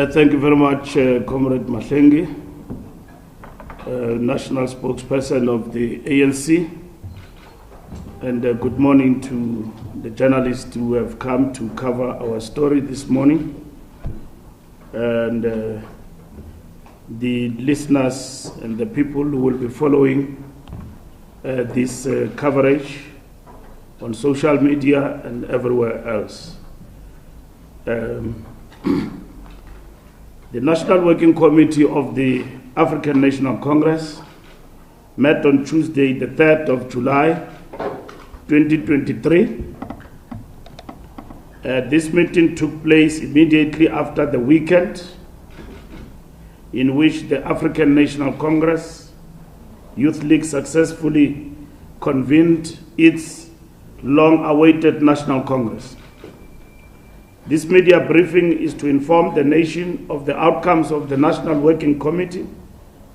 Thank you very much, Comrade Mahlengi, National Spokesperson of the ANC, and good morning to the journalists who have come to cover our story this morning, and the listeners and the people who will be following this coverage on social media and everywhere else. The National Working Committee of the African National Congress met on Tuesday, the 3rd of July, 2023. This meeting took place immediately after the weekend in which the African National Congress Youth League successfully convened its long-awaited National Congress. This media briefing is to inform the nation of the outcomes of the National Working Committee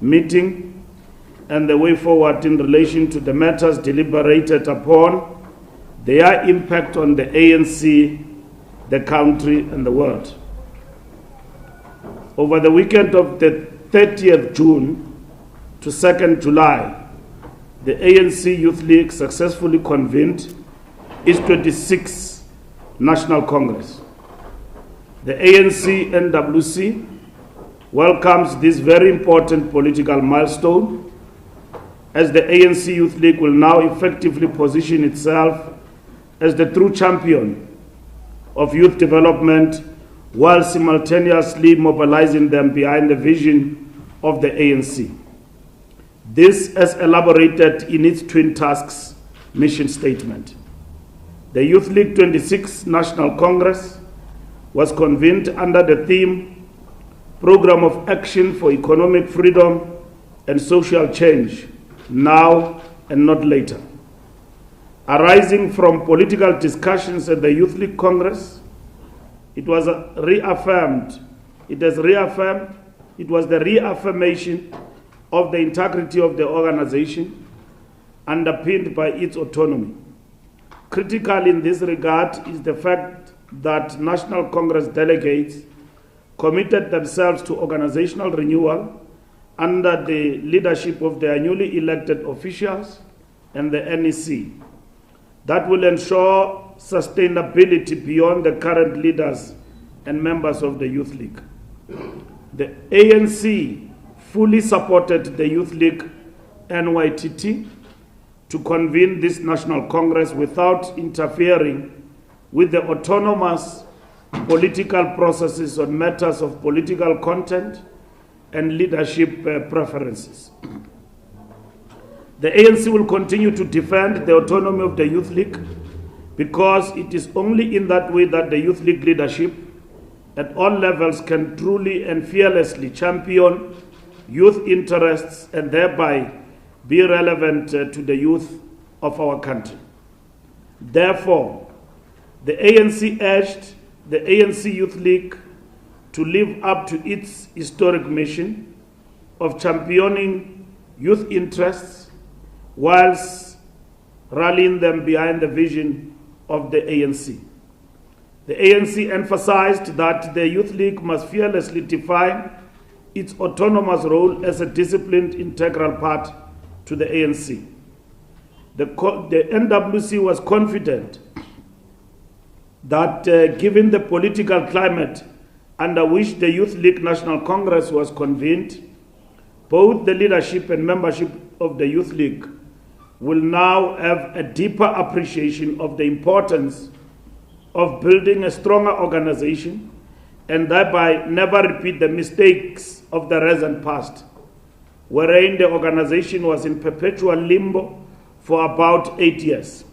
meeting and the way forward in relation to the matters deliberated upon, their impact on the ANC, the country, and the world. Over the weekend of the 30th June to 2nd July, the ANC Youth League successfully convened its 26th National Congress. The ANC NWC welcomes this very important political milestone, as the ANC Youth League will now effectively position itself as the true champion of youth development while simultaneously mobilizing them behind the vision of the ANC. This as elaborated in its Twin Tasks mission statement. The Youth League 26th National Congress was convened under the theme Program of Action for Economic Freedom and Social Change, Now and Not Later. Arising from political discussions at the Youth League Congress, it was the reaffirmation of the integrity of the organization, underpinned by its autonomy. Critical in this regard is the fact that National Congress delegates committed themselves to organizational renewal under the leadership of their newly elected officials and the NEC that will ensure sustainability beyond the current leaders and members of the Youth League. The ANC fully supported the Youth League NYTT to convene this National Congress without interfering with the autonomous political processes on matters of political content and leadership preferences. The ANC will continue to defend the autonomy of the Youth League because it is only in that way that the Youth League leadership at all levels can truly and fearlessly champion youth interests and thereby be relevant to the youth of our country. Therefore, the ANC urged the ANC Youth League to live up to its historic mission of championing youth interests whilst rallying them behind the vision of the ANC. The ANC emphasized that the Youth League must fearlessly define its autonomous role as a disciplined, integral part to the ANC. The NWC was confident that given the political climate under which the Youth League National Congress was convened, both the leadership and membership of the Youth League will now have a deeper appreciation of the importance of building a stronger organization and thereby never repeat the mistakes of the recent past, wherein the organization was in perpetual limbo for about 8 years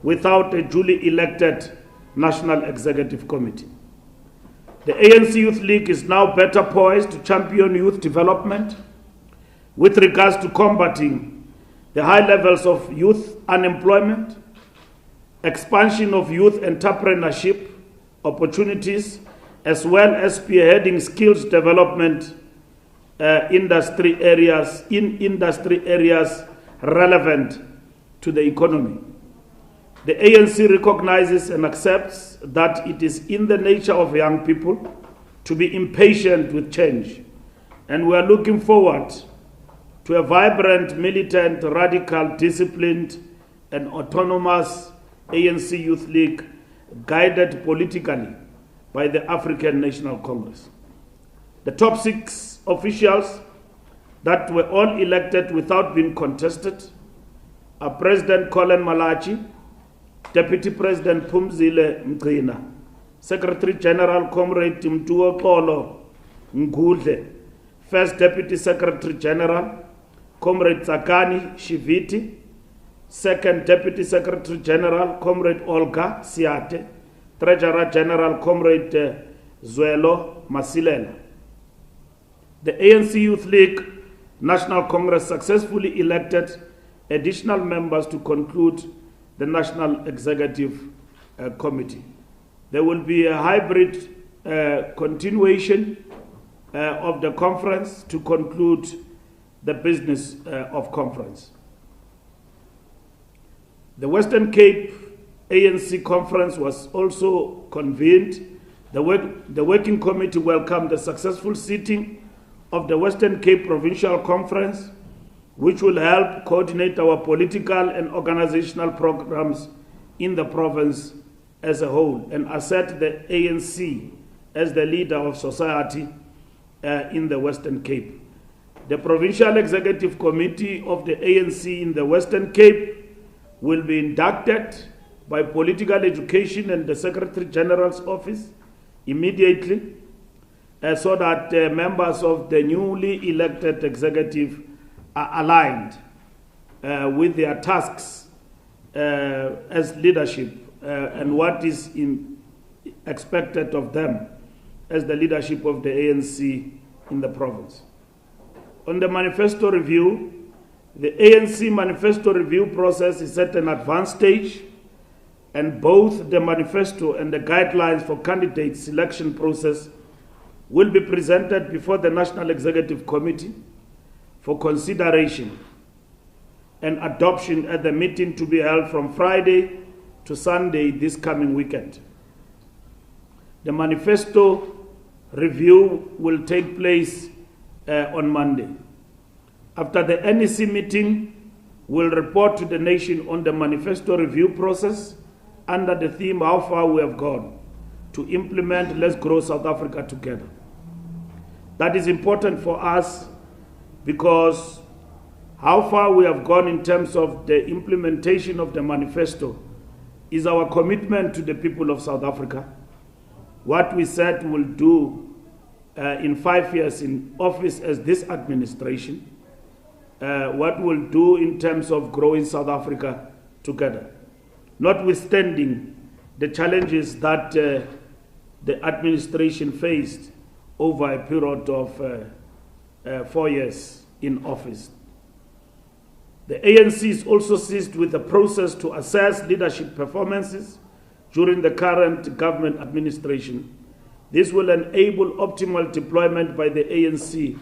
without a duly elected National Executive Committee. The ANC Youth League is now better poised to champion youth development with regards to combating the high levels of youth unemployment, expansion of youth entrepreneurship opportunities, as well as spearheading skills development industry areas relevant to the economy. The ANC recognizes and accepts that it is in the nature of young people to be impatient with change, and we are looking forward to a vibrant, militant, radical, disciplined, and autonomous ANC Youth League guided politically by the African National Congress. The top 6 officials that were all elected without being contested are President Colin Malachi, Deputy President Phumzile Mgcina, Secretary General Comrade Mtuo Xolo Ngudle, First Deputy Secretary General Comrade Tsakani Shiviti, Second Deputy Secretary General Comrade Olga Siate, Treasurer General Comrade Zwelo Masilela. The ANC Youth League National Congress successfully elected additional members to conclude the National Executive Committee. There will be a hybrid continuation of the conference to conclude the business of conference. The Western Cape ANC conference was also convened. The working committee welcomed the successful sitting of the Western Cape Provincial Conference, which will help coordinate our political and organizational programs in the province as a whole and assert the ANC as the leader of society in the Western Cape. The Provincial Executive Committee of the ANC in the Western Cape will be inducted by Political Education and the Secretary General's office immediately, so that members of the newly elected executive are aligned with their tasks as leadership and what is expected of them as the leadership of the ANC in the province. On the manifesto review, the ANC manifesto review process is at an advanced stage, and both the manifesto and the guidelines for candidate selection process will be presented before the National Executive Committee for consideration and adoption at the meeting to be held from Friday to Sunday this coming weekend. The manifesto review will take place on Monday. After the NEC meeting, we'll report to the nation on the manifesto review process under the theme How Far We Have Gone to implement Let's Grow South Africa Together. That is important for us because how far we have gone in terms of the implementation of the manifesto is our commitment to the people of South Africa. What we said we'll do in 5 years in office as this administration, what we'll do in terms of growing South Africa together, notwithstanding the challenges that the administration faced over a period of 4 years in office. The ANC is also seized with the process to assess leadership performances during the current government administration. This will enable optimal deployment by the ANC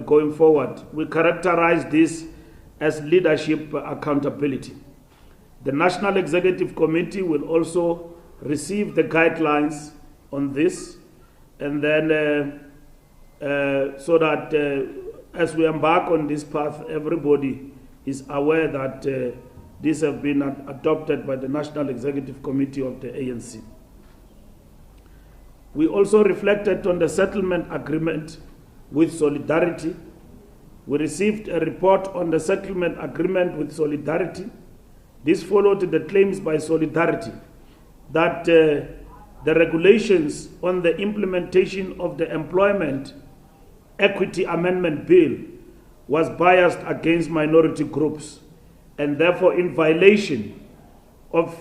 going forward. We characterize this as leadership accountability. The National Executive Committee will also receive the guidelines on this, and then so that as we embark on this path, everybody is aware that these have been adopted by the National Executive Committee of the ANC. We also reflected on the settlement agreement with Solidarity. We received a report on the settlement agreement with Solidarity. This followed the claims by Solidarity that the regulations on the implementation of the Employment Equity Amendment Bill was biased against minority groups and therefore in violation of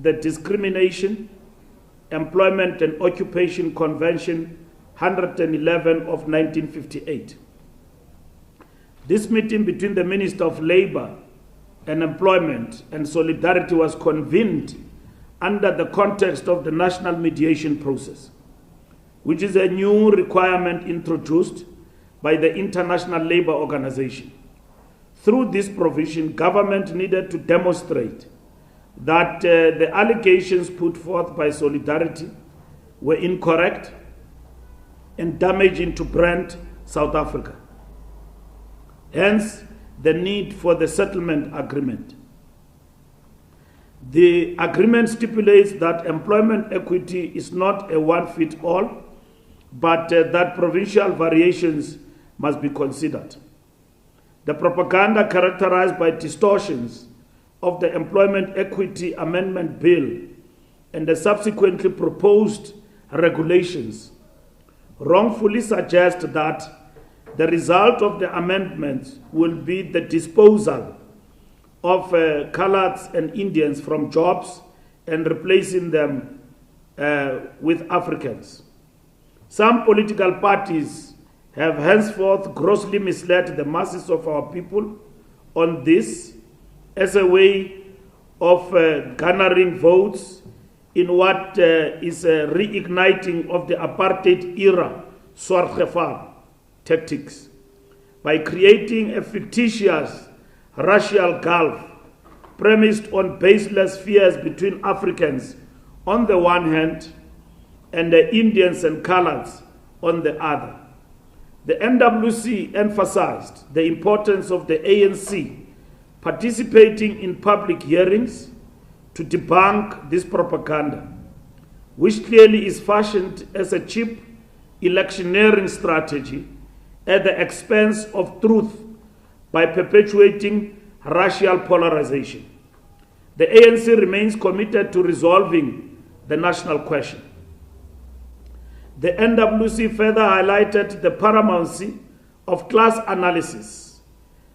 the Discrimination, Employment and Occupation Convention 111 of 1958. This meeting between the Minister of Labour and Employment and Solidarity was convened under the context of the national mediation process, which is a new requirement introduced by the International Labour Organization. Through this provision, government needed to demonstrate that the allegations put forth by Solidarity were incorrect and damaging to brand South Africa. Hence, the need for the settlement agreement. The agreement stipulates that employment equity is not a one-fit-all, but that provincial variations must be considered. The propaganda characterized by distortions of the Employment Equity Amendment Bill and the subsequently proposed regulations wrongfully suggest that the result of the amendments will be the disposal of coloureds and Indians from jobs and replacing them with Africans. Some political parties have henceforth grossly misled the masses of our people on this as a way of garnering votes in what is a reigniting of the apartheid era Swartgevaar tactics by creating a fictitious racial gulf premised on baseless fears between Africans on the one hand and the Indians and coloureds on the other. The NWC emphasized the importance of the ANC participating in public hearings to debunk this propaganda, which clearly is fashioned as a cheap electioneering strategy at the expense of truth by perpetuating racial polarization. The ANC remains committed to resolving the national question. The NWC further highlighted the paramountcy of class analysis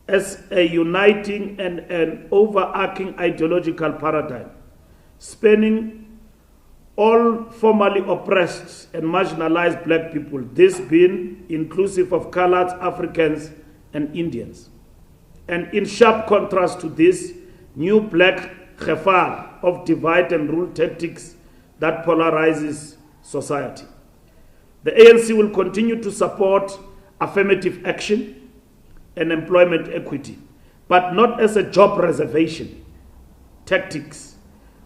as a uniting and an overarching ideological paradigm, spanning all formerly oppressed and marginalized black people, this being inclusive of colored Africans and Indians. And in sharp contrast to this new black Gevaar of divide and rule tactics that polarizes society. The ANC will continue to support affirmative action and employment equity, but not as a job reservation tactics,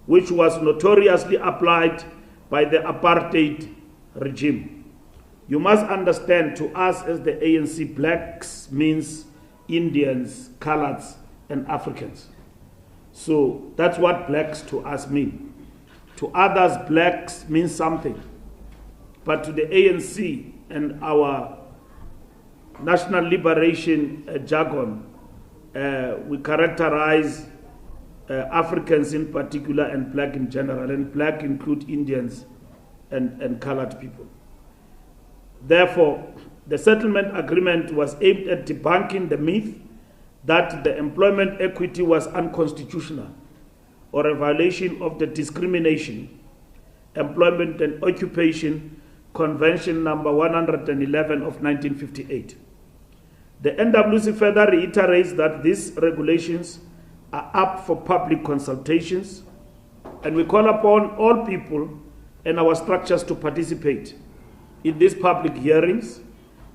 which was notoriously applied by the apartheid regime. You must understand, to us as the ANC, blacks means Indians, coloureds, and Africans. So that's what blacks to us mean. To others, blacks means something. But to the ANC and our national liberation jargon, we characterize Africans in particular and black in general, and black include Indians and colored people. Therefore, the settlement agreement was aimed at debunking the myth that the employment equity was unconstitutional or a violation of the Discrimination, Employment and Occupation Convention number 111 of 1958. The NWC further reiterates that these regulations are up for public consultations, and we call upon all people and our structures to participate in these public hearings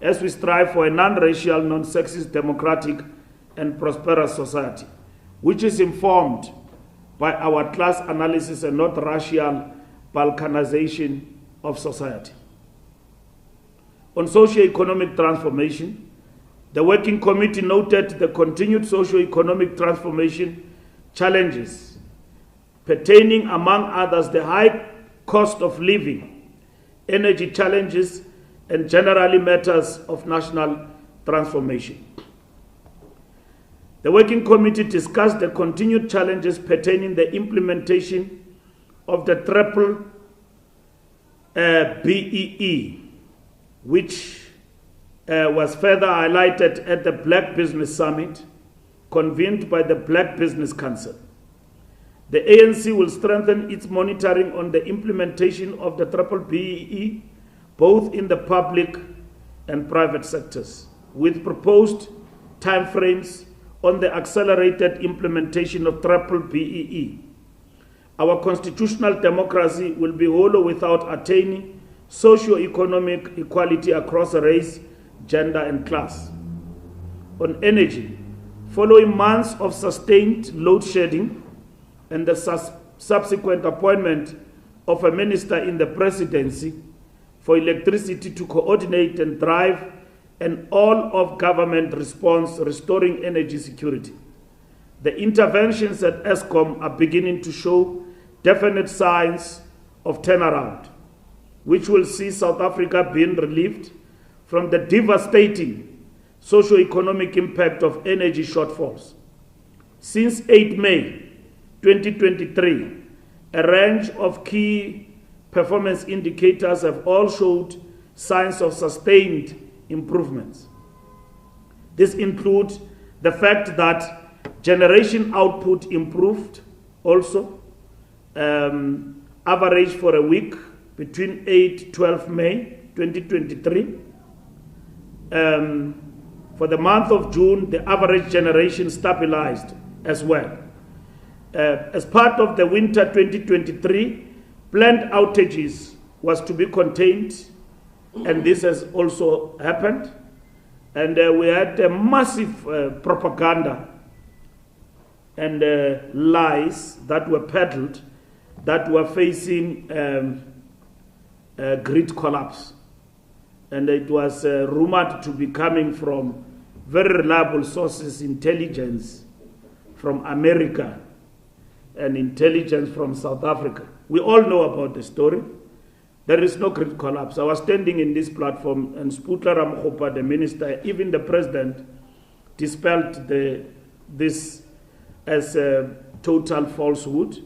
as we strive for a non-racial, non-sexist, democratic, and prosperous society, which is informed by our class analysis and not racial balkanization of society. On socio-economic transformation, the Working Committee noted the continued socio-economic transformation challenges pertaining, among others, the high cost of living, energy challenges, and generally matters of national transformation. The Working Committee discussed the continued challenges pertaining the implementation of the triple BEE, which was further highlighted at the Black Business Summit convened by the Black Business Council. The ANC will strengthen its monitoring on the implementation of the triple BEE, both in the public and private sectors, with proposed timeframes on the accelerated implementation of triple BEE. Our constitutional democracy will be hollow without attaining socio-economic equality across race, gender, and class. On energy, following months of sustained load shedding and the subsequent appointment of a minister in the presidency, for electricity to coordinate and drive an all-of-government response restoring energy security. The interventions at Eskom are beginning to show definite signs of turnaround, which will see South Africa being relieved from the devastating socio-economic impact of energy shortfalls. Since 8 May 2023, a range of key performance indicators have all showed signs of sustained improvements. This includes the fact that generation output improved also, average for a week between 8-12 May 2023. For the month of June, the average generation stabilized as well. As part of the winter 2023, planned outages was to be contained, and this has also happened. And we had a massive propaganda and lies that were peddled that were facing grid collapse. And it was rumored to be coming from very reliable sources, intelligence from America and intelligence from South Africa. We all know about the story. There is no grid collapse. I was standing in this platform, and Sputla Ramkhopa, the minister, even the president, dispelled this as a total falsehood.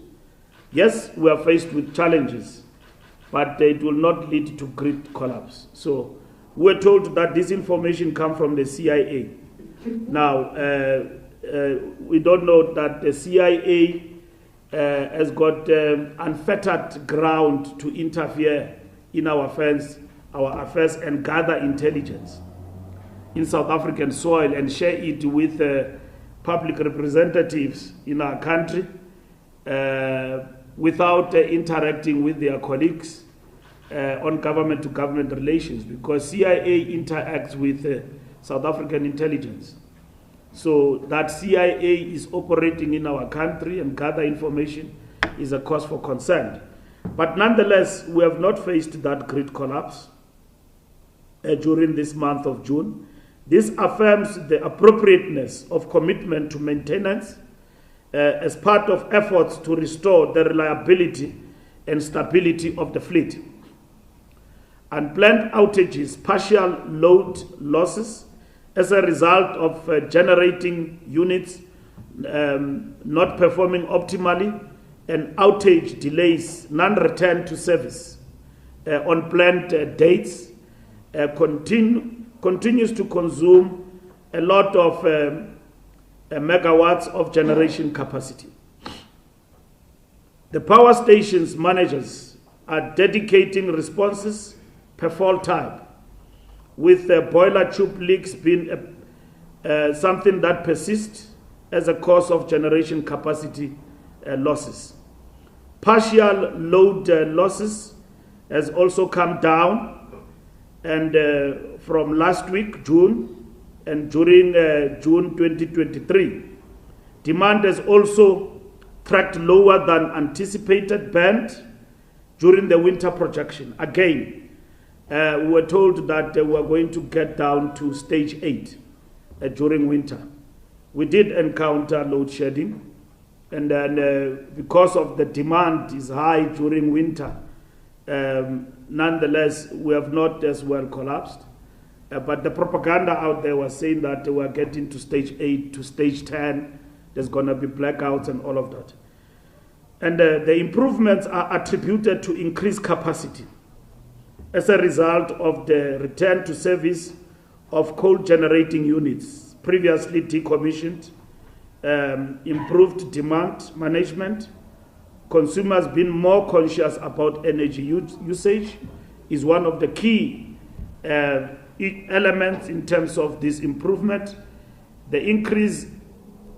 Yes, we are faced with challenges, but it will not lead to grid collapse. So we're told that this information comes from the CIA. Now, we don't know that the CIA has got unfettered ground to interfere in our affairs and gather intelligence in South African soil and share it with public representatives in our country without interacting with their colleagues on government-to-government relations, because CIA interacts with South African intelligence. So that CIA is operating in our country and gather information is a cause for concern. But nonetheless, we have not faced that grid collapse during this month of June. This affirms the appropriateness of commitment to maintenance as part of efforts to restore the reliability and stability of the fleet. Unplanned outages, partial load losses as a result of generating units not performing optimally, and outage delays, non-return to service on planned dates, continues to consume a lot of megawatts of generation capacity. The power stations managers are dedicating responses per fault type, with boiler tube leaks being something that persists as a cause of generation capacity losses. Partial load losses has also come down, and from last week, June, and during June 2023, demand has also tracked lower than anticipated band during the winter projection. Again, we were told that we were going to get down to stage 8 during winter. We did encounter load shedding, and then because of the demand is high during winter, nonetheless, we have not as well collapsed. But the propaganda out there was saying that we are getting to stage 8 to stage 10. There's going to be blackouts and all of that. And the improvements are attributed to increased capacity as a result of the return to service of coal generating units previously decommissioned, improved demand management, consumers being more conscious about energy usage is one of the key elements in terms of this improvement. The increase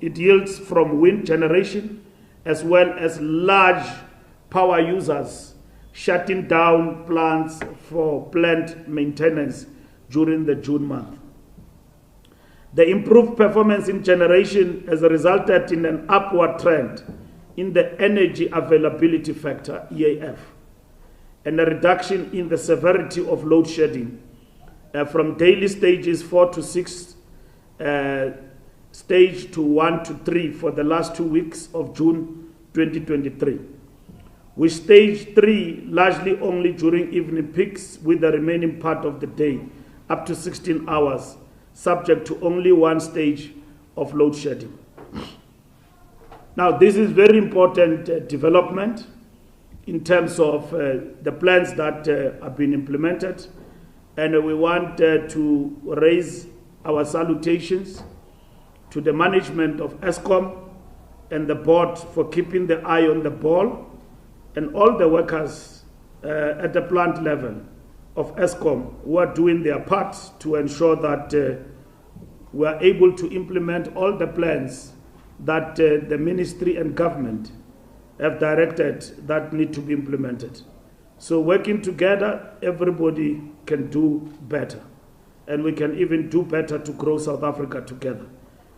it yields from wind generation, as well as large power users shutting down plants for planned maintenance during the June month. The improved performance in generation has resulted in an upward trend in the energy availability factor, EAF. and a reduction in the severity of load shedding from daily stages 4 to 6, stage to 1 to 3 for the last 2 weeks of June 2023, with stage 3 largely only during evening peaks, with the remaining part of the day up to 16 hours, subject to only one stage of load shedding. Now, this is very important development in terms of the plans that have been implemented, and we want to raise our salutations to the management of ESCOM and the board for keeping the eye on the ball, and all the workers at the plant level of ESCOM who are doing their part to ensure that we are able to implement all the plans that the ministry and government have directed that need to be implemented. So working together, everybody can do better, and we can even do better to grow South Africa together.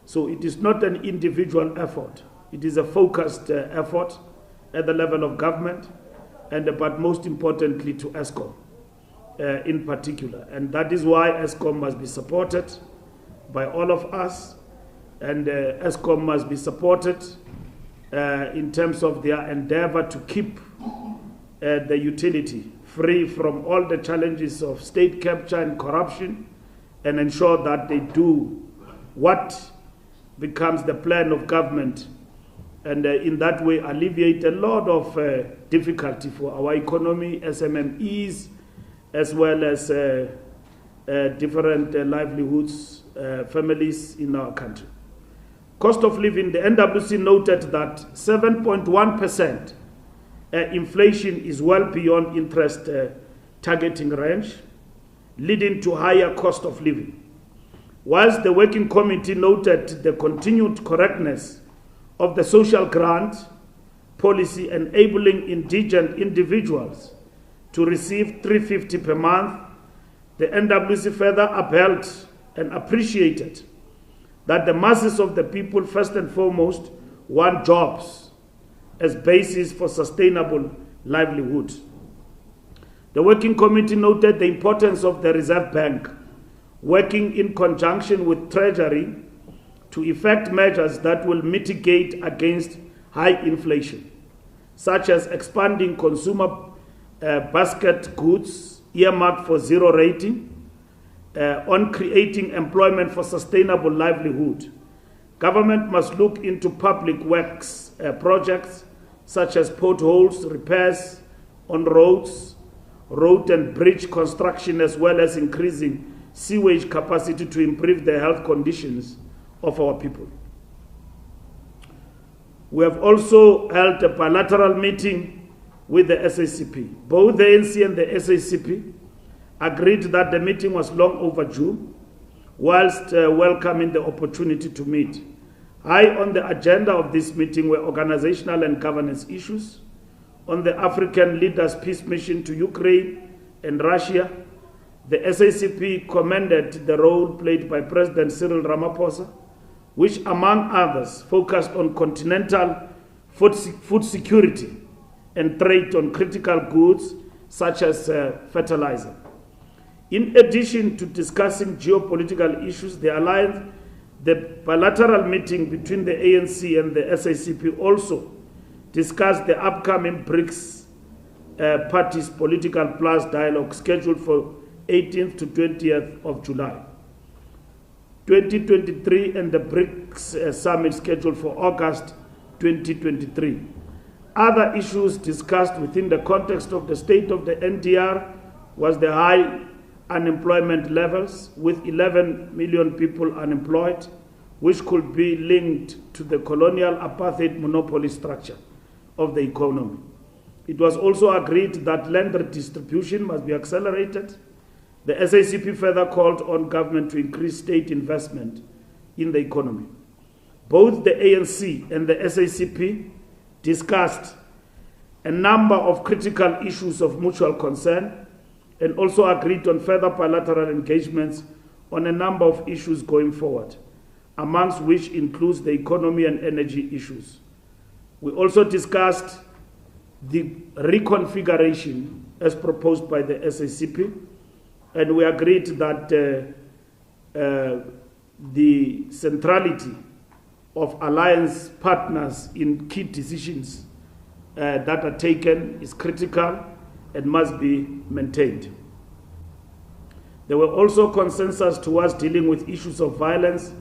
So it is not an individual effort. It is a focused effort at the level of government, but most importantly to ESCOM in particular. And that is why ESCOM must be supported by all of us, and ESCOM must be supported in terms of their endeavor to keep the utility free from all the challenges of state capture and corruption, and ensure that they do what becomes the plan of government, and in that way alleviate a lot of difficulty for our economy, SMMEs, as well as different livelihoods, families in our country. Cost of living, the NWC noted that 7.1% inflation is well beyond interest targeting range, leading to higher cost of living. Whilst the Working Committee noted the continued correctness of the social grant policy enabling indigent individuals to receive $350 per month, the NWC further upheld and appreciated that the masses of the people first and foremost want jobs as basis for sustainable livelihood. The Working Committee noted the importance of the Reserve Bank working in conjunction with Treasury to effect measures that will mitigate against high inflation, such as expanding consumer basket goods earmarked for zero rating, on creating employment for sustainable livelihood. Government must look into public works projects such as potholes, repairs on roads, road and bridge construction, as well as increasing sewage capacity to improve the health conditions of our people. We have also held a bilateral meeting with the SACP. Both the ANC and the SACP agreed that the meeting was long overdue, whilst welcoming the opportunity to meet. High on the agenda of this meeting were organizational and governance issues. On the African Leaders Peace Mission to Ukraine and Russia, the SACP commended the role played by President Cyril Ramaphosa, which, among others, focused on continental food security and trade on critical goods such as fertilizer. In addition to discussing geopolitical issues, the bilateral meeting between the ANC and the SACP also discussed the upcoming BRICS parties political plus dialogue scheduled for 18th to 20th of July 2023, and the BRICS summit scheduled for August 2023. Other issues discussed within the context of the state of the NDR was the high unemployment levels, with 11 million people unemployed, which could be linked to the colonial apartheid monopoly structure of the economy. It was also agreed that land redistribution must be accelerated. The SACP further called on government to increase state investment in the economy. Both the ANC and the SACP discussed a number of critical issues of mutual concern, and also agreed on further bilateral engagements on a number of issues going forward, amongst which includes the economy and energy issues. We also discussed the reconfiguration as proposed by the SACP, and we agreed that the centrality of alliance partners in key decisions that are taken is critical and must be maintained. There were also consensus towards dealing with issues of violence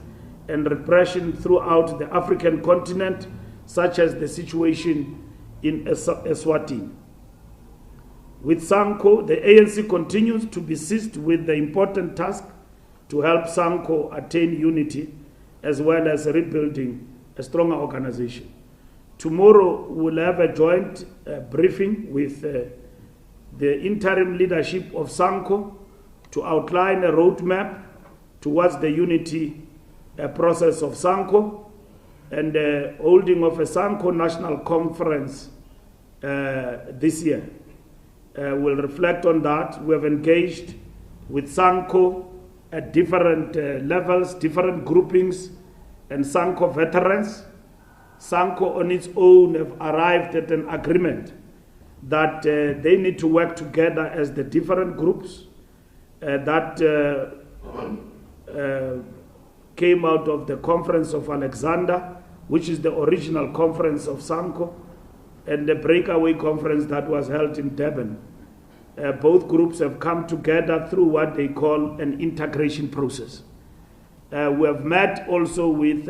and repression throughout the African continent, such as the situation in Eswatini. With SANCO, the ANC continues to be seized with the important task to help SANCO attain unity as well as rebuilding a stronger organization. Tomorrow we'll have a joint briefing with the interim leadership of SANCO to outline a roadmap towards the unity process of SANCO, and holding of a SANCO national conference this year. We'll reflect on that. We have engaged with SANCO at different levels, different groupings, and SANCO veterans. SANCO on its own have arrived at an agreement that they need to work together as the different groups that came out of the Conference of Alexander, which is the original conference of SANCO, and the breakaway conference that was held in Durban. Both groups have come together through what they call an integration process. We have met also with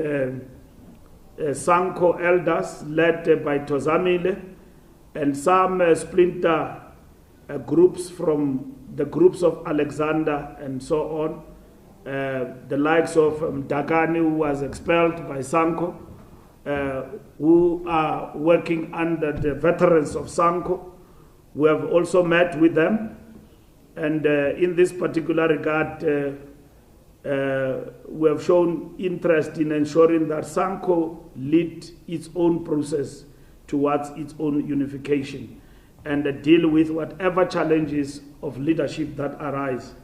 SANCO elders led by Tozamile and some splinter groups from the groups of Alexander and so on, the likes of Dagani, who was expelled by SANCO, who are working under the veterans of SANCO. We have also met with them, and in this particular regard, we have shown interest in ensuring that SANCO lead its own process towards its own unification and deal with whatever challenges of leadership that arise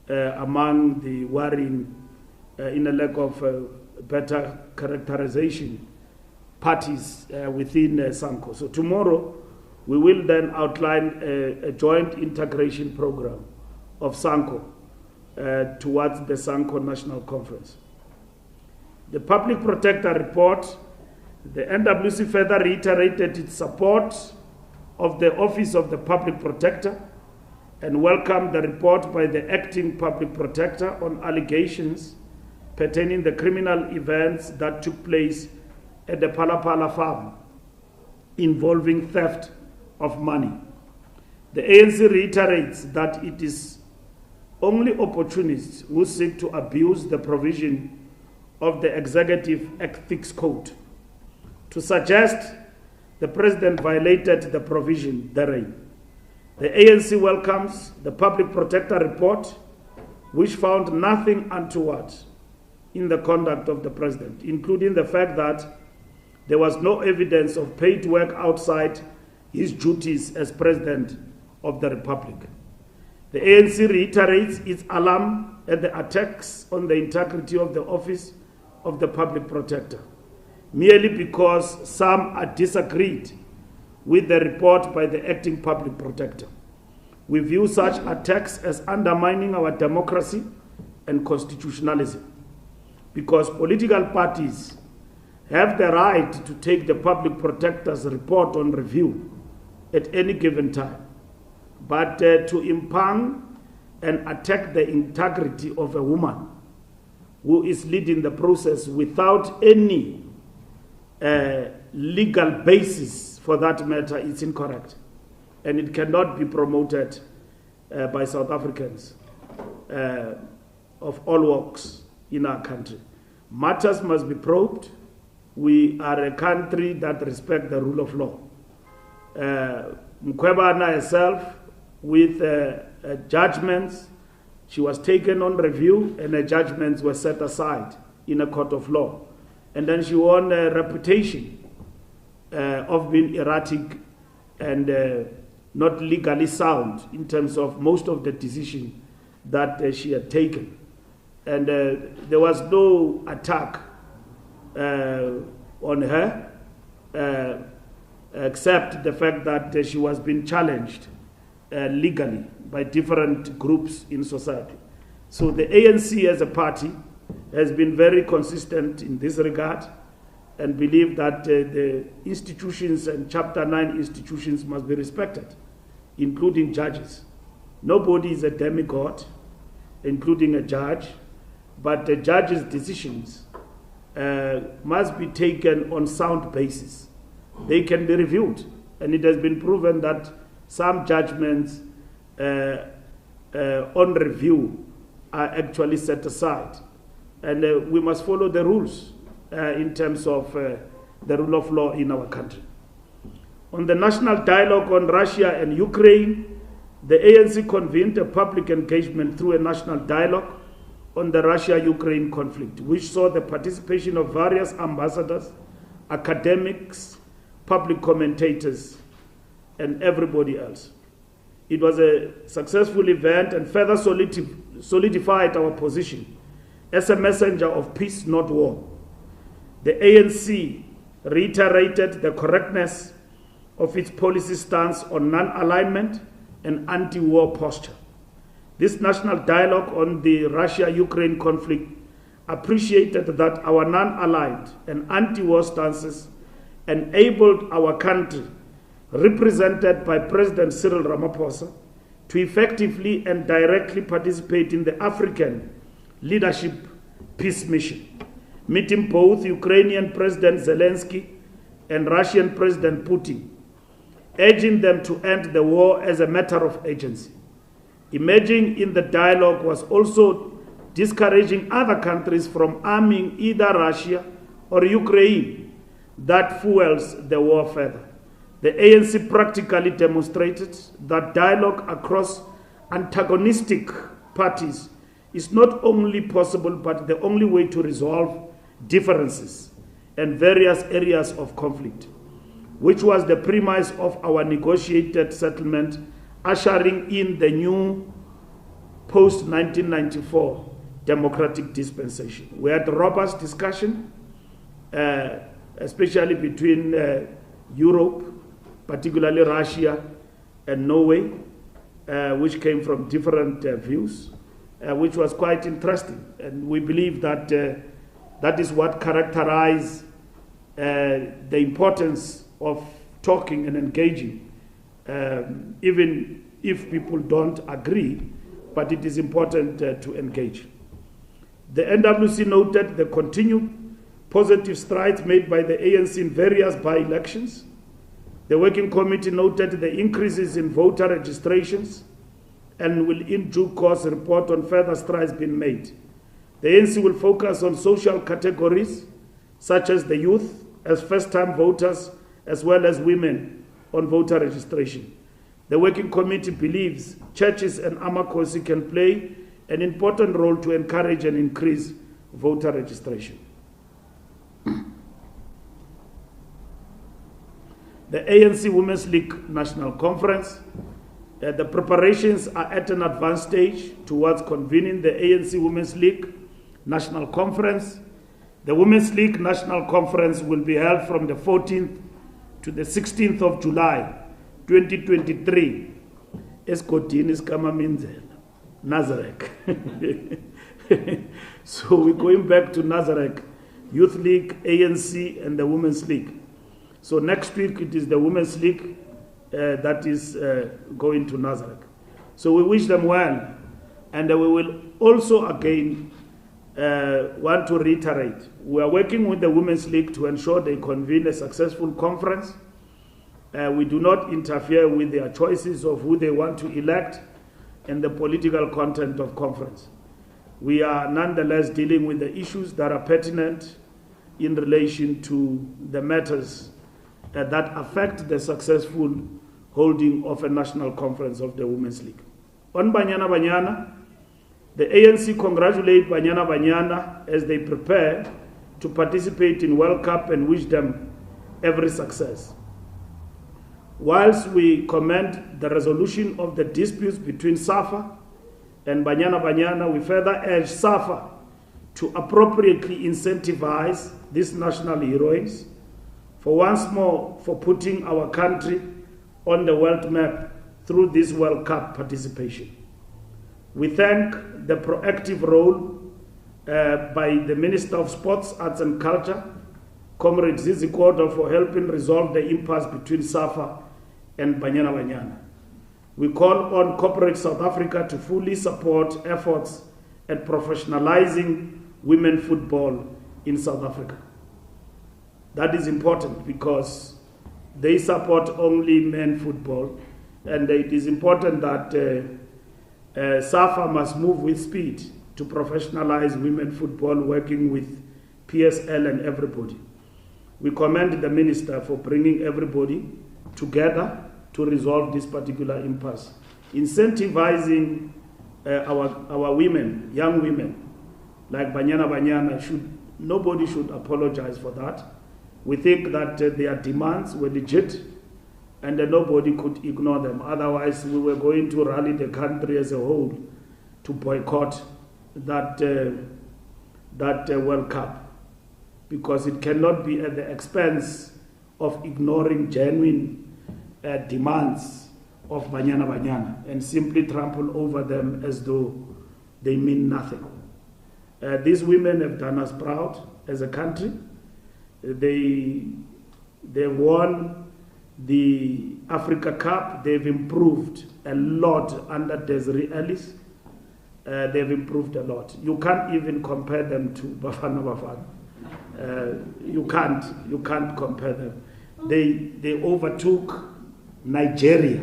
among the warring, in a lack of better characterization, parties within SANCO. So tomorrow we will then outline a joint integration program of SANCO towards the SANCO National Conference. The Public Protector report, the NWC further reiterated its support of the Office of the Public Protector and welcomed the report by the Acting Public Protector on allegations pertaining the criminal events that took place at the Palapala farm involving theft of money. The ANC reiterates that it is only opportunists who seek to abuse the provision of the Executive Ethics Code. To suggest the President violated the provision therein. The ANC welcomes the Public Protector report, which found nothing untoward in the conduct of the President, including the fact that there was no evidence of paid work outside his duties as President of the Republic. The ANC reiterates its alarm at the attacks on the integrity of the Office of the Public Protector, merely because some are disagreed with the report by the Acting Public Protector. We view such attacks as undermining our democracy and constitutionalism, because political parties have the right to take the Public Protector's report on review at any given time. But to impugn and attack the integrity of a woman who is leading the process without any legal basis for that matter is incorrect. And it cannot be promoted by South Africans of all walks in our country. Matters must be probed. We are a country that respects the rule of law. Mkhwebana herself, with judgments, she was taken on review and her judgments were set aside in a court of law. And then she won a reputation of being erratic and not legally sound in terms of most of the decisions that she had taken. And there was no attack on her, except the fact that she was being challenged legally by different groups in society. So the ANC as a party has been very consistent in this regard and believe that the institutions and Chapter 9 institutions must be respected, including judges. Nobody is a demigod, including a judge, but the judge's decisions must be taken on sound basis. They can be reviewed, and it has been proven that some judgments on review are actually set aside. And we must follow the rules in terms of the rule of law in our country. On the national dialogue on Russia and Ukraine, the ANC convened a public engagement through a national dialogue on the Russia-Ukraine conflict, which saw the participation of various ambassadors, academics, public commentators, and everybody else. It was a successful event and further solidified our position as a messenger of peace, not war. The ANC reiterated the correctness of its policy stance on non-alignment and anti-war posture. This national dialogue on the Russia-Ukraine conflict appreciated that our non-aligned and anti-war stances enabled our country, represented by President Cyril Ramaphosa, to effectively and directly participate in the African leadership peace mission, meeting both Ukrainian President Zelensky and Russian President Putin, urging them to end the war as a matter of urgency. Emerging in the dialogue was also discouraging other countries from arming either Russia or Ukraine that fuels the war further. The ANC practically demonstrated that dialogue across antagonistic parties is not only possible but the only way to resolve differences and various areas of conflict, which was the premise of our negotiated settlement, ushering in the new post-1994 democratic dispensation. We had robust discussion, especially between Europe, particularly Russia and Norway, which came from different views, which was quite interesting. And we believe that that is what characterizes the importance of talking and engaging, even if people don't agree, but it is important to engage. The NWC noted the continued positive strides made by the ANC in various by-elections. The Working Committee noted the increases in voter registrations and will in due course report on further strides being made. The ANC will focus on social categories such as the youth as first-time voters as well as women on voter registration. The Working Committee believes churches and Amakosi can play an important role to encourage and increase voter registration. The ANC Women's League National Conference, the preparations are at an advanced stage towards convening the ANC Women's League National Conference. The Women's League National Conference will be held from the 14th to the 16th of July, 2023. Eskodini Skamaminzela, Nazareth. So we're going back to Nazareth, Youth League, ANC, and the Women's League. So next week it is the Women's League that is going to Nazareth. So we wish them well, and we will also again want to reiterate, we are working with the Women's League to ensure they convene a successful conference. We do not interfere with their choices of who they want to elect and the political content of conference. We are nonetheless dealing with the issues that are pertinent in relation to the matters that affect the successful holding of a national conference of the Women's League. On Banyana Banyana, the ANC congratulate Banyana Banyana as they prepare to participate in World Cup and wish them every success. Whilst we commend the resolution of the disputes between SAFA and Banyana Banyana, we further urge SAFA to appropriately incentivize these national heroines for once more for putting our country on the world map through this World Cup participation. We thank the proactive role by the Minister of Sports, Arts and Culture, Comrade Zizi Kodo, for helping resolve the impasse between SAFA and Banyana Banyana. We call on corporate South Africa to fully support efforts at professionalizing women football in South Africa. That is important because they support only men football, and it is important that SAFA must move with speed to professionalize women football, working with PSL and everybody. We commend the Minister for bringing everybody together to resolve this particular impasse. Incentivizing our women, young women, like Banyana Banyana, nobody should apologize for that. We think that their demands were legit and nobody could ignore them. Otherwise, we were going to rally the country as a whole to boycott that World Cup, because it cannot be at the expense of ignoring genuine demands of Banyana Banyana and simply trample over them as though they mean nothing. These women have done us proud as a country. They won the Africa Cup. They've improved a lot under Desiree Ellis. They've improved a lot. You can't even compare them to Bafana Bafana. You can't compare them. They overtook Nigeria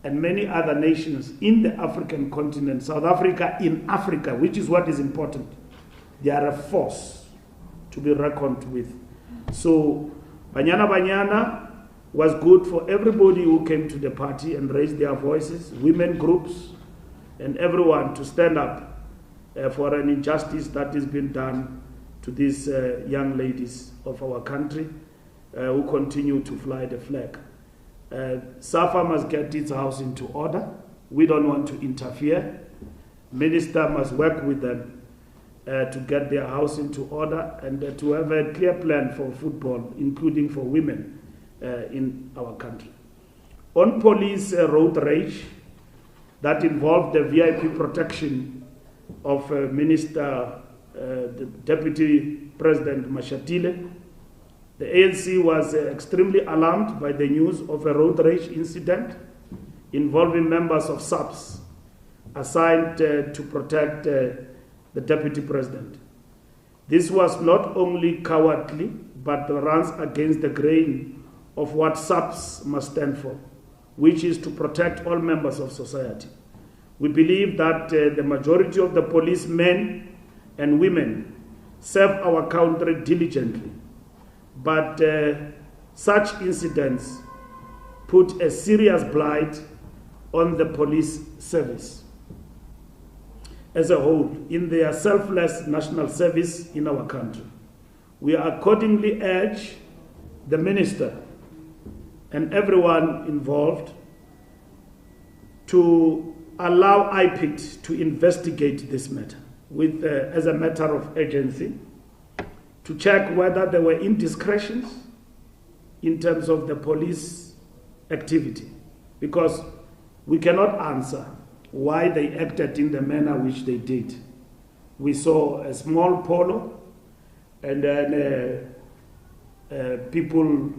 and many other nations in the African continent. South Africa in Africa, which is what is important. They are a force to be reckoned with. So Banyana Banyana was good for everybody who came to the party and raised their voices, women groups, and everyone to stand up for an injustice that is being done to these young ladies of our country who continue to fly the flag. SAFA must get its house into order. We don't want to interfere. Minister must work with them to get their house into order and to have a clear plan for football, including for women in our country. On police road rage that involved the VIP protection of Minister, the Deputy President Mashatile, the ANC was extremely alarmed by the news of a road rage incident involving members of SAPS assigned to protect the Deputy President. This was not only cowardly, but runs against the grain of what SAPS must stand for, which is to protect all members of society. We believe that the majority of the policemen and women serve our country diligently, but such incidents put a serious blight on the police service as a whole in their selfless national service in our country. We accordingly urge the Minister and everyone involved to allow IPIT to investigate this matter with, as a matter of urgency, to check whether there were indiscretions in terms of the police activity, because we cannot answer why they acted in the manner which they did. We saw a small polo and then people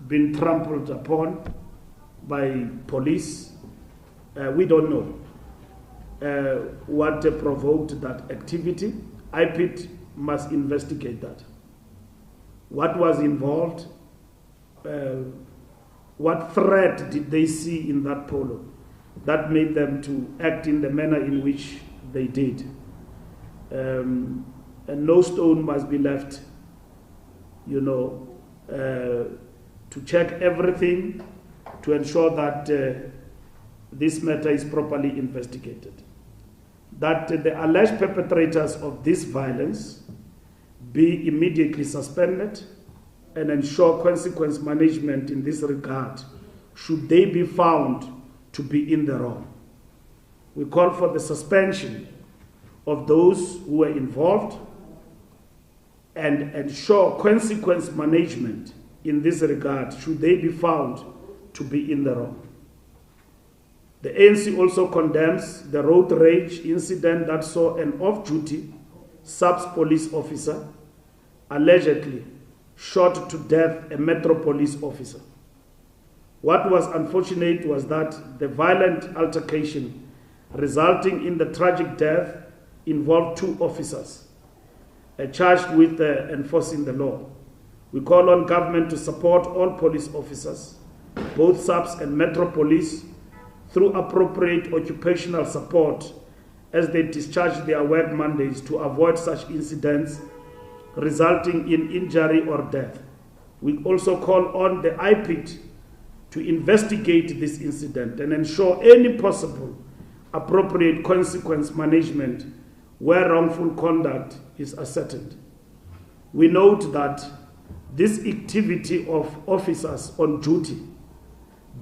being trampled upon by police. We don't know what provoked that activity. IPIT must investigate that. What was involved? What threat did they see in that polo that made them to act in the manner in which they did? And no stone must be left, to check everything to ensure that this matter is properly investigated. That the alleged perpetrators of this violence be immediately suspended and ensure consequence management in this regard should they be found to be in the wrong. We call for the suspension of those who were involved and ensure consequence management in this regard should they be found to be in the wrong. The ANC also condemns the road rage incident that saw an off-duty SAPS police officer allegedly shot to death a Metro police officer. What was unfortunate was that the violent altercation resulting in the tragic death involved 2 officers charged with enforcing the law. We call on government to support all police officers, both SAPS and Metro Police, through appropriate occupational support as they discharge their work mandates to avoid such incidents resulting in injury or death. We also call on the IPIT to investigate this incident and ensure any possible appropriate consequence management where wrongful conduct is ascertained. We note that this activity of officers on duty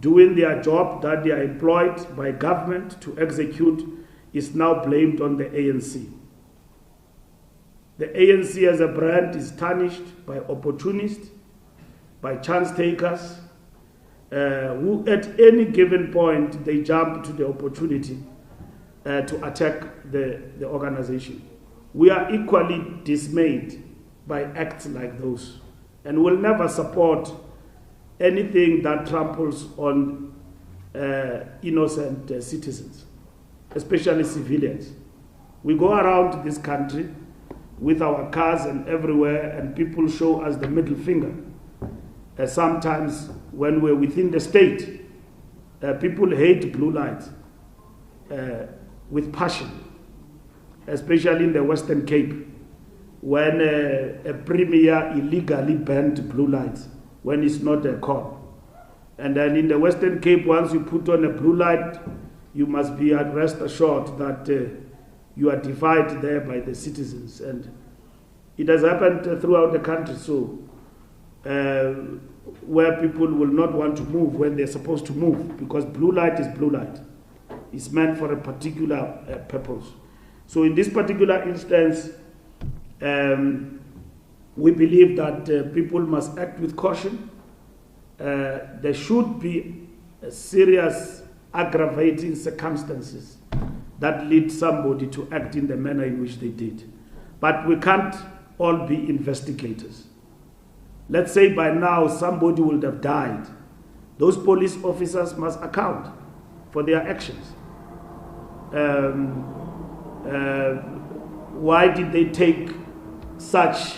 doing their job that they are employed by government to execute is now blamed on the ANC. The ANC as a brand is tarnished by opportunists, by chance takers, who at any given point they jump to the opportunity to attack the organization. We are equally dismayed by acts like those and will never support anything that tramples on innocent citizens, especially civilians. We go around this country with our cars and everywhere, and people show us the middle finger. Sometimes when we're within the state, people hate blue lights with passion, especially in the Western Cape, when a premier illegally banned blue lights when it's not a call. And then in the Western Cape, once you put on a blue light, you must be at rest assured that you are defied there by the citizens. And it has happened throughout the country, so where people will not want to move when they're supposed to move, because blue light is blue light. It's meant for a particular purpose. So in this particular instance, we believe that people must act with caution. There should be serious aggravating circumstances that lead somebody to act in the manner in which they did. But we can't all be investigators. Let's say by now somebody would have died. Those police officers must account for their actions. Why did they take such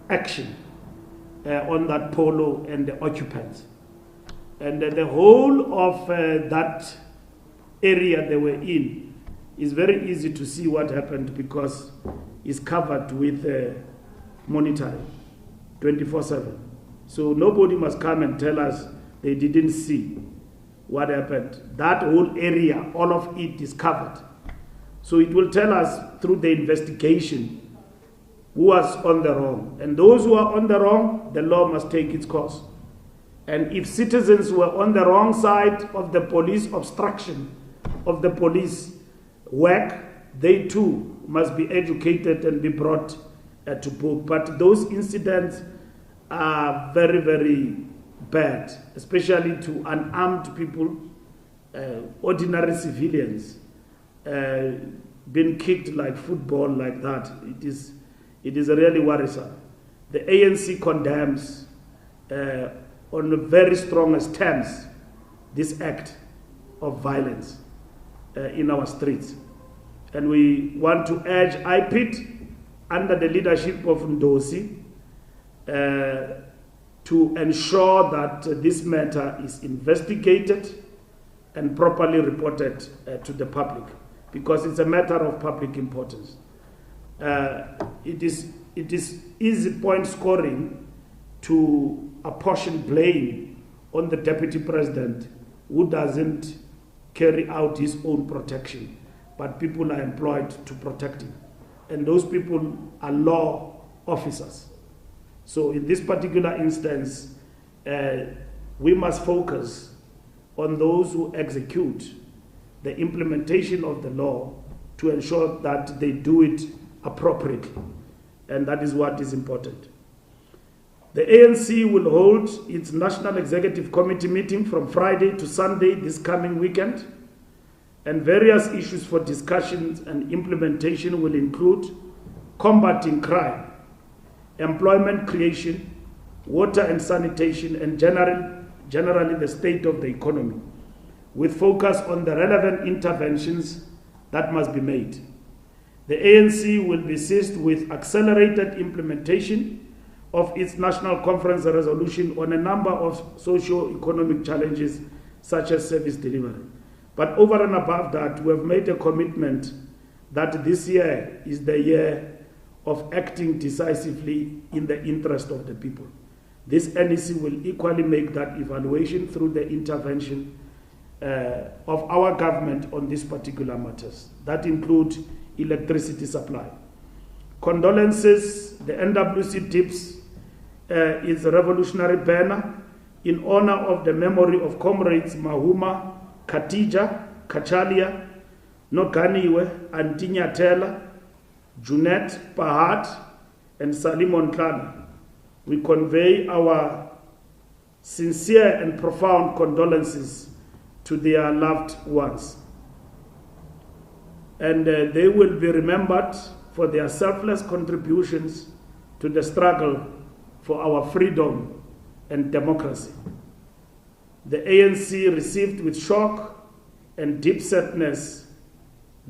action on that polo and the occupants? And the whole of that area they were in is very easy to see what happened, because it's covered with monitoring 24/7. So nobody must come and tell us they didn't see what happened. That whole area, all of it is covered. So it will tell us through the investigation who was on the wrong. And those who are on the wrong, the law must take its course. And if citizens were on the wrong side of the police obstruction of the police work, they too must be educated and be brought to book. But those incidents are very, very bad, especially to unarmed people, ordinary civilians, being kicked like football like that. It is really worrisome. The ANC condemns on the very strongest terms this act of violence in our streets. And we want to urge IPIT under the leadership of Ndosi to ensure that this matter is investigated and properly reported to the public, because it's a matter of public importance. It is easy point scoring to apportion blame on the deputy president who doesn't carry out his own protection, but people are employed to protect him. And those people are law officers. So in this particular instance, we must focus on those who execute the implementation of the law to ensure that they do it appropriately. And that is what is important. The ANC will hold its National Executive Committee meeting from Friday to Sunday this coming weekend, and various issues for discussions and implementation will include combating crime, employment creation, water and sanitation, and generally the state of the economy, with focus on the relevant interventions that must be made. The ANC will be seized with accelerated implementation of its National Conference resolution on a number of socio-economic challenges such as service delivery. But over and above that, we have made a commitment that this year is the year of acting decisively in the interest of the people. This NEC will equally make that evaluation through the intervention of our government on these particular matters. That include electricity supply. Condolences, the NWC tips its revolutionary banner in honor of the memory of comrades Mahuma, Katija, Kachalia, Noganiwe, Antinyatela, Junet, Pahat, and Salimon Klan. We convey our sincere and profound condolences to their loved ones. And they will be remembered for their selfless contributions to the struggle for our freedom and democracy. The ANC received with shock and deep sadness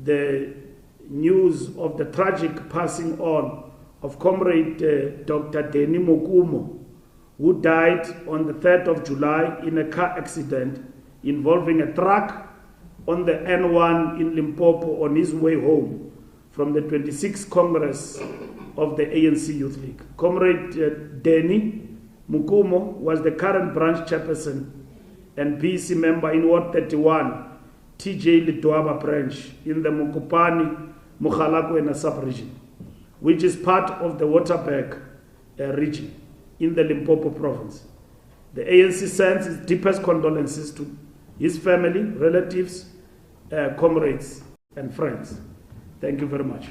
the news of the tragic passing on of Comrade Dr. Denny Mokumo, who died on the 3rd of July in a car accident involving a truck on the N1 in Limpopo on his way home from the 26th Congress of the ANC Youth League. Comrade Denny Mokumo was the current branch chairperson and BC member in Ward 31, TJ Lidwaba branch in the Mukupani, Mukhalakwe sub-region, which is part of the Waterberg region in the Limpopo province. The ANC sends its deepest condolences to his family, relatives, comrades, and friends. Thank you very much.